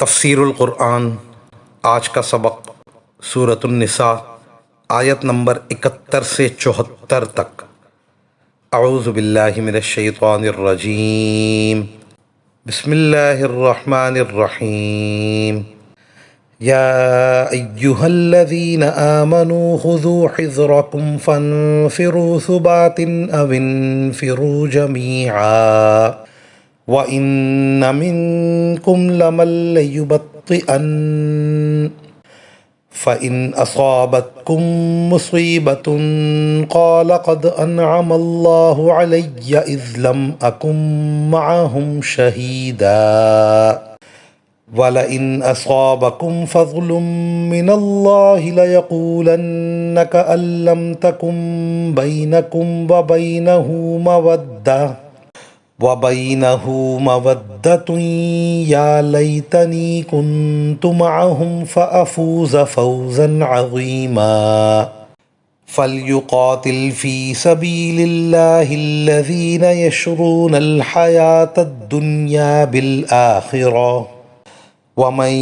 تفسیر القرآن آج کا سبق سورۃ النساء آیت نمبر 71 سے 74 تک۔ اعوذ باللہ من الشیطان الرجیم، بسم اللہ الرحمن الرحیم۔ یا ایہا الذین آمنوا خذوا حذرکم فانفروا ثبات او انفروا جمیعا وَإِنَّ مِنكُمْ لَمَن لَّيُبَطِّئَنَّ فَإِنْ أَصَابَتْكُم مُّصِيبَةٌ قَالَ قَدْ أَنْعَمَ اللَّهُ عَلَيَّ إِذْ لَمْ أَكُن مَّعَهُمْ شَهِيدًا وَلَئِنْ أَصَابَكُمْ فَضْلٌ مِّنَ اللَّهِ لَيَقُولَنَّ كَأَن لَّمْ تَكُن بَيْنَكُمْ وَبَيْنَهُ مَوَدَّةٌ يَا لَيْتَنِي كُنتُ مَعَهُمْ فَأَفُوزَ فَوْزًا عَظِيمًا۔ فَلْيُقَاتِلْ فِي سَبِيلِ اللَّهِ الَّذِينَ يَشْرُونَ الْحَيَاةَ الدُّنْيَا بِالْآخِرَةِ وَمَن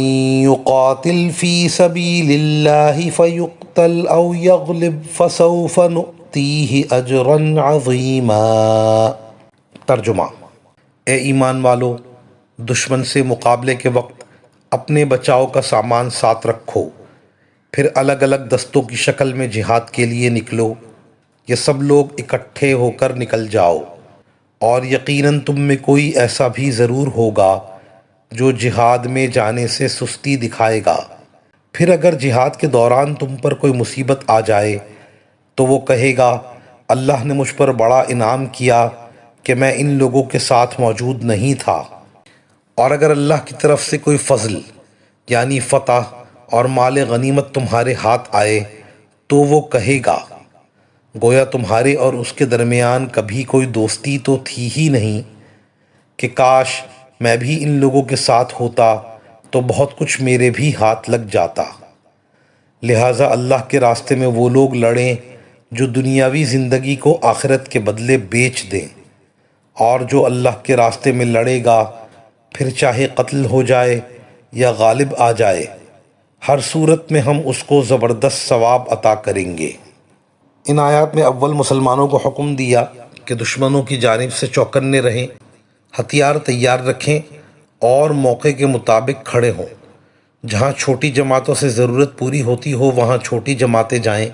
يُقَاتِلْ فِي سَبِيلِ اللَّهِ فَيُقْتَلْ أَوْ يَغْلِبْ فَسَوْفَ نُؤْتِيهِ أَجْرًا عَظِيمًا۔ ترجمہ: اے ایمان والو، دشمن سے مقابلے کے وقت اپنے بچاؤ کا سامان ساتھ رکھو، پھر الگ الگ دستوں کی شکل میں جہاد کے لیے نکلو۔ یہ سب لوگ اکٹھے ہو کر نکل جاؤ، اور یقیناً تم میں کوئی ایسا بھی ضرور ہوگا جو جہاد میں جانے سے سستی دکھائے گا۔ پھر اگر جہاد کے دوران تم پر کوئی مصیبت آ جائے تو وہ کہے گا، اللہ نے مجھ پر بڑا انعام کیا کہ میں ان لوگوں کے ساتھ موجود نہیں تھا۔ اور اگر اللہ کی طرف سے کوئی فضل یعنی فتح اور مال غنیمت تمہارے ہاتھ آئے تو وہ کہے گا، گویا تمہارے اور اس کے درمیان کبھی کوئی دوستی تو تھی ہی نہیں، کہ کاش میں بھی ان لوگوں کے ساتھ ہوتا تو بہت کچھ میرے بھی ہاتھ لگ جاتا۔ لہٰذا اللہ کے راستے میں وہ لوگ لڑیں جو دنیاوی زندگی کو آخرت کے بدلے بیچ دیں، اور جو اللہ کے راستے میں لڑے گا پھر چاہے قتل ہو جائے یا غالب آ جائے، ہر صورت میں ہم اس کو زبردست ثواب عطا کریں گے۔ ان آیات میں اول مسلمانوں کو حکم دیا کہ دشمنوں کی جانب سے چوکنے رہیں، ہتھیار تیار رکھیں اور موقع کے مطابق کھڑے ہوں۔ جہاں چھوٹی جماعتوں سے ضرورت پوری ہوتی ہو وہاں چھوٹی جماعتیں جائیں،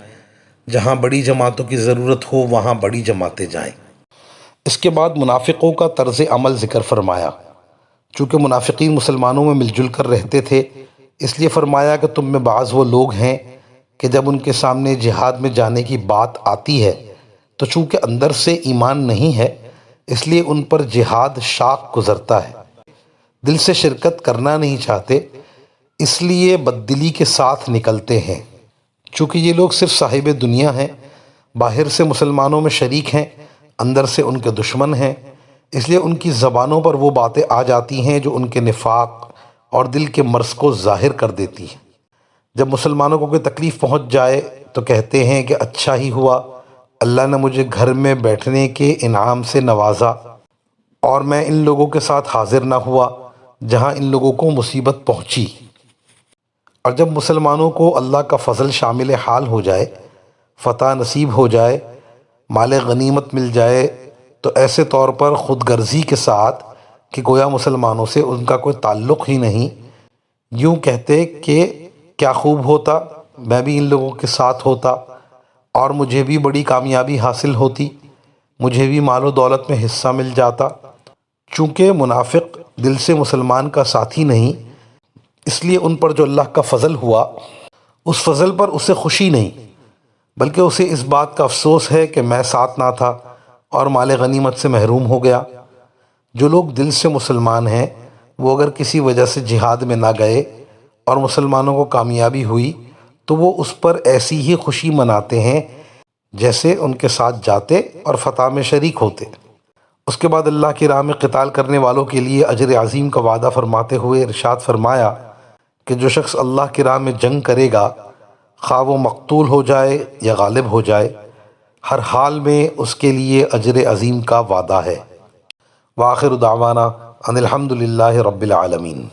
جہاں بڑی جماعتوں کی ضرورت ہو وہاں بڑی جماعتیں جائیں۔ اس کے بعد منافقوں کا طرز عمل ذکر فرمایا۔ چونکہ منافقین مسلمانوں میں مل جل کر رہتے تھے، اس لیے فرمایا کہ تم میں بعض وہ لوگ ہیں کہ جب ان کے سامنے جہاد میں جانے کی بات آتی ہے تو چونکہ اندر سے ایمان نہیں ہے اس لیے ان پر جہاد شاق گزرتا ہے، دل سے شرکت کرنا نہیں چاہتے، اس لیے بددلی کے ساتھ نکلتے ہیں۔ چونکہ یہ لوگ صرف صاحب دنیا ہیں، باہر سے مسلمانوں میں شریک ہیں، اندر سے ان کے دشمن ہیں، اس لیے ان کی زبانوں پر وہ باتیں آ جاتی ہیں جو ان کے نفاق اور دل کے مرض کو ظاہر کر دیتی ہیں۔ جب مسلمانوں کو کوئی تکلیف پہنچ جائے تو کہتے ہیں کہ اچھا ہی ہوا اللہ نے مجھے گھر میں بیٹھنے کے انعام سے نوازا اور میں ان لوگوں کے ساتھ حاضر نہ ہوا جہاں ان لوگوں کو مصیبت پہنچی۔ اور جب مسلمانوں کو اللہ کا فضل شامل حال ہو جائے، فتح نصیب ہو جائے، مال غنیمت مل جائے تو ایسے طور پر خود غرضی کے ساتھ کہ گویا مسلمانوں سے ان کا کوئی تعلق ہی نہیں، یوں کہتے کہ کیا خوب ہوتا میں بھی ان لوگوں کے ساتھ ہوتا اور مجھے بھی بڑی کامیابی حاصل ہوتی، مجھے بھی مال و دولت میں حصہ مل جاتا۔ چونکہ منافق دل سے مسلمان کا ساتھی نہیں، اس لیے ان پر جو اللہ کا فضل ہوا اس فضل پر اسے خوشی نہیں، بلکہ اسے اس بات کا افسوس ہے کہ میں ساتھ نہ تھا اور مال غنیمت سے محروم ہو گیا۔ جو لوگ دل سے مسلمان ہیں وہ اگر کسی وجہ سے جہاد میں نہ گئے اور مسلمانوں کو کامیابی ہوئی تو وہ اس پر ایسی ہی خوشی مناتے ہیں جیسے ان کے ساتھ جاتے اور فتح میں شریک ہوتے۔ اس کے بعد اللہ کی راہ میں قتال کرنے والوں کے لیے اجر عظیم کا وعدہ فرماتے ہوئے ارشاد فرمایا کہ جو شخص اللہ کی راہ میں جنگ کرے گا، خواہ وہ مقتول ہو جائے یا غالب ہو جائے، ہر حال میں اس کے لیے اجر عظیم کا وعدہ ہے۔ وآخر دعوانا ان الحمد للہ رب العالمین۔